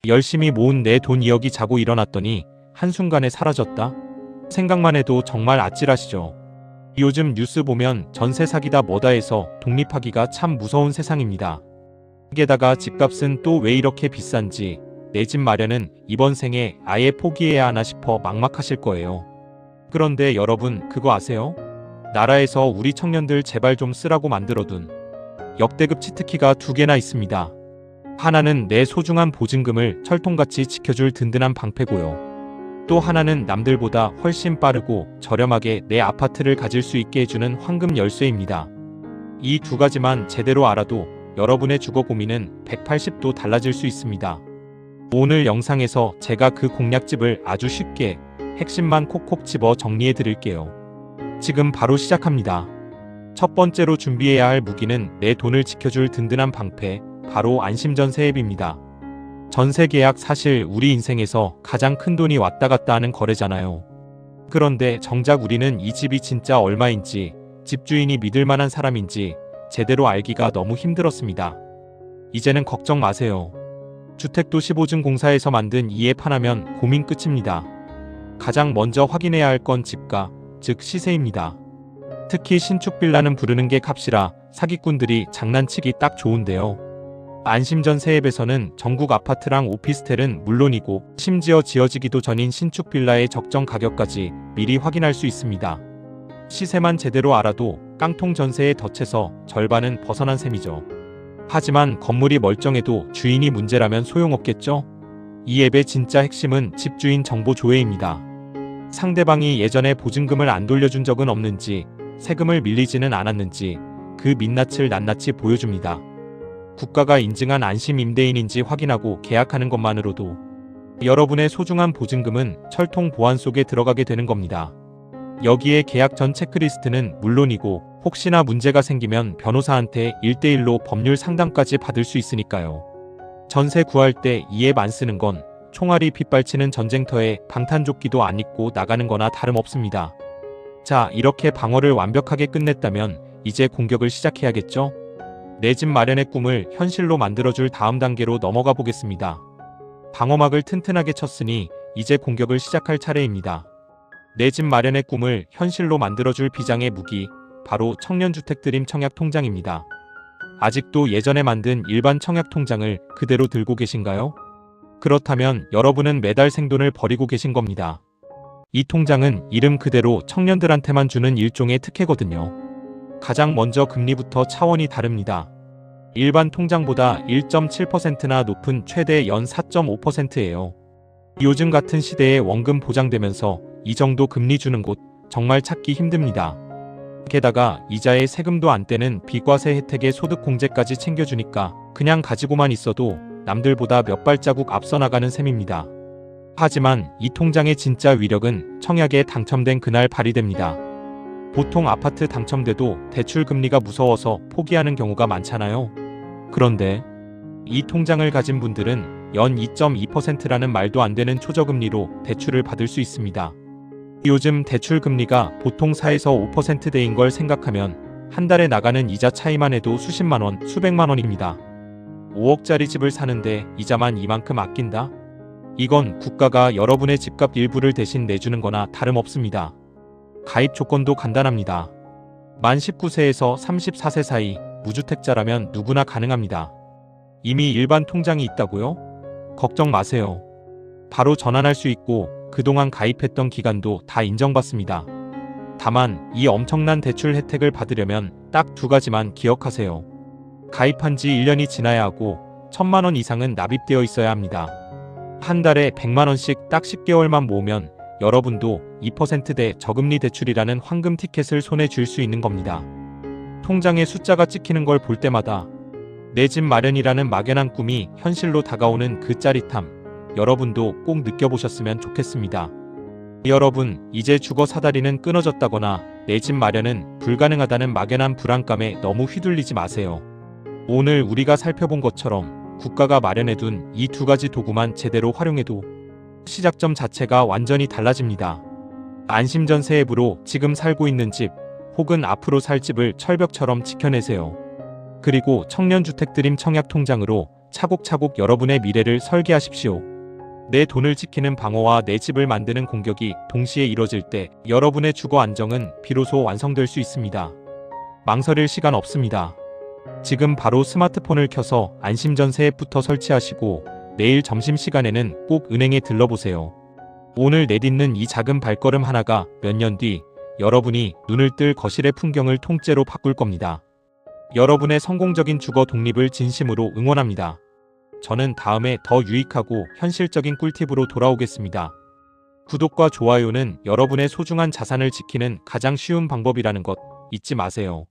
열심히 모은 내 돈 2억이 자고 일어났더니 한순간에 사라졌다? 생각만 해도 정말 아찔하시죠. 요즘 뉴스 보면 전세 사기다 뭐다 해서 독립하기가 참 무서운 세상입니다. 게다가 집값은 또 왜 이렇게 비싼지 내 집 마련은 이번 생에 아예 포기해야 하나 싶어 막막하실 거예요. 그런데 여러분 그거 아세요? 나라에서 우리 청년들 제발 좀 쓰라고 만들어둔 역대급 치트키가 2개나 있습니다. 하나는 내 소중한 보증금을 철통같이 지켜줄 든든한 방패고요. 또 하나는 남들보다 훨씬 빠르고 저렴하게 내 아파트를 가질 수 있게 해주는 황금 열쇠입니다. 이 2가지만 제대로 알아도 여러분의 주거 고민은 180도 달라질 수 있습니다. 오늘 영상에서 제가 그 공략집을 아주 쉽게 핵심만 콕콕 집어 정리해 드릴게요. 지금 바로 시작합니다. 첫 번째로 준비해야 할 무기는 내 돈을 지켜줄 든든한 방패, 바로 안심전세 앱입니다. 전세 계약 사실 우리 인생에서 가장 큰 돈이 왔다 갔다 하는 거래잖아요. 그런데 정작 우리는 이 집이 진짜 얼마인지, 집주인이 믿을 만한 사람인지 제대로 알기가 너무 힘들었습니다. 이제는 걱정 마세요. 주택도시보증공사에서 만든 이 앱 하나면 고민 끝입니다. 가장 먼저 확인해야 할 건 집가, 즉 시세입니다. 특히 신축 빌라는 부르는 게 값이라 사기꾼들이 장난치기 딱 좋은데요. 안심전세 앱에서는 전국 아파트랑 오피스텔은 물론이고 심지어 지어지기도 전인 신축 빌라의 적정 가격까지 미리 확인할 수 있습니다. 시세만 제대로 알아도 깡통 전세에 덫에서 절반은 벗어난 셈이죠. 하지만 건물이 멀쩡해도 주인이 문제라면 소용없겠죠? 이 앱의 진짜 핵심은 집주인 정보 조회입니다. 상대방이 예전에 보증금을 안 돌려준 적은 없는지, 세금을 밀리지는 않았는지 그 민낯을 낱낱이 보여줍니다. 국가가 인증한 안심 임대인인지 확인하고 계약하는 것만으로도 여러분의 소중한 보증금은 철통 보안 속에 들어가게 되는 겁니다. 여기에 계약 전 체크리스트는 물론이고 혹시나 문제가 생기면 변호사한테 1대1로 법률 상담까지 받을 수 있으니까요. 전세 구할 때 이 앱 안 쓰는 건 총알이 빗발치는 전쟁터에 방탄조끼도 안 입고 나가는 거나 다름없습니다. 자, 이렇게 방어를 완벽하게 끝냈다면 이제 공격을 시작해야겠죠? 내 집 마련의 꿈을 현실로 만들어줄 다음 단계로 넘어가 보겠습니다. 방어막을 튼튼하게 쳤으니 이제 공격을 시작할 차례입니다. 내 집 마련의 꿈을 현실로 만들어줄 비장의 무기, 바로 청년주택드림 청약통장입니다. 아직도 예전에 만든 일반 청약통장을 그대로 들고 계신가요? 그렇다면 여러분은 매달 생돈을 버리고 계신 겁니다. 이 통장은 이름 그대로 청년들한테만 주는 일종의 특혜거든요. 가장 먼저 금리부터 차원이 다릅니다. 일반 통장보다 1.7%나 높은 최대 연 4.5%예요. 요즘 같은 시대에 원금 보장되면서 이 정도 금리 주는 곳 정말 찾기 힘듭니다. 게다가 이자에 세금도 안 떼는 비과세 혜택에 소득 공제까지 챙겨주니까 그냥 가지고만 있어도 남들보다 몇 발자국 앞서 나가는 셈입니다. 하지만 이 통장의 진짜 위력은 청약에 당첨된 그날 발휘됩니다. 보통 아파트 당첨돼도 대출 금리가 무서워서 포기하는 경우가 많잖아요. 그런데 이 통장을 가진 분들은 연 2.2%라는 말도 안 되는 초저금리로 대출을 받을 수 있습니다. 요즘 대출 금리가 보통 4에서 5%대인 걸 생각하면 한 달에 나가는 이자 차이만 해도 수십만 원, 수백만 원입니다. 5억짜리 집을 사는데 이자만 이만큼 아낀다? 이건 국가가 여러분의 집값 일부를 대신 내주는 거나 다름없습니다. 가입 조건도 간단합니다. 만 19세에서 34세 사이 무주택자라면 누구나 가능합니다. 이미 일반 통장이 있다고요? 걱정 마세요. 바로 전환할 수 있고 그동안 가입했던 기간도 다 인정받습니다. 다만 이 엄청난 대출 혜택을 받으려면 딱 2가지만 기억하세요. 가입한 지 1년이 지나야 하고 1,000만 원 이상은 납입되어 있어야 합니다. 한 달에 100만 원씩 딱 10개월만 모으면 여러분도 2%대 저금리 대출이라는 황금 티켓을 손에 쥘 수 있는 겁니다. 통장에 숫자가 찍히는 걸 볼 때마다 내 집 마련이라는 막연한 꿈이 현실로 다가오는 그 짜릿함, 여러분도 꼭 느껴보셨으면 좋겠습니다. 여러분, 이제 주거 사다리는 끊어졌다거나 내 집 마련은 불가능하다는 막연한 불안감에 너무 휘둘리지 마세요. 오늘 우리가 살펴본 것처럼 국가가 마련해둔 이 2가지 도구만 제대로 활용해도 시작점 자체가 완전히 달라집니다. 안심전세 앱으로 지금 살고 있는 집 혹은 앞으로 살 집을 철벽처럼 지켜내세요. 그리고 청년주택드림 청약통장으로 차곡차곡 여러분의 미래를 설계하십시오. 내 돈을 지키는 방어와 내 집을 만드는 공격이 동시에 이뤄질 때 여러분의 주거 안정은 비로소 완성될 수 있습니다. 망설일 시간 없습니다. 지금 바로 스마트폰을 켜서 안심전세 앱부터 설치하시고 내일 점심시간에는 꼭 은행에 들러보세요. 오늘 내딛는 이 작은 발걸음 하나가 몇 년 뒤 여러분이 눈을 뜰 거실의 풍경을 통째로 바꿀 겁니다. 여러분의 성공적인 주거 독립을 진심으로 응원합니다. 저는 다음에 더 유익하고 현실적인 꿀팁으로 돌아오겠습니다. 구독과 좋아요는 여러분의 소중한 자산을 지키는 가장 쉬운 방법이라는 것 잊지 마세요.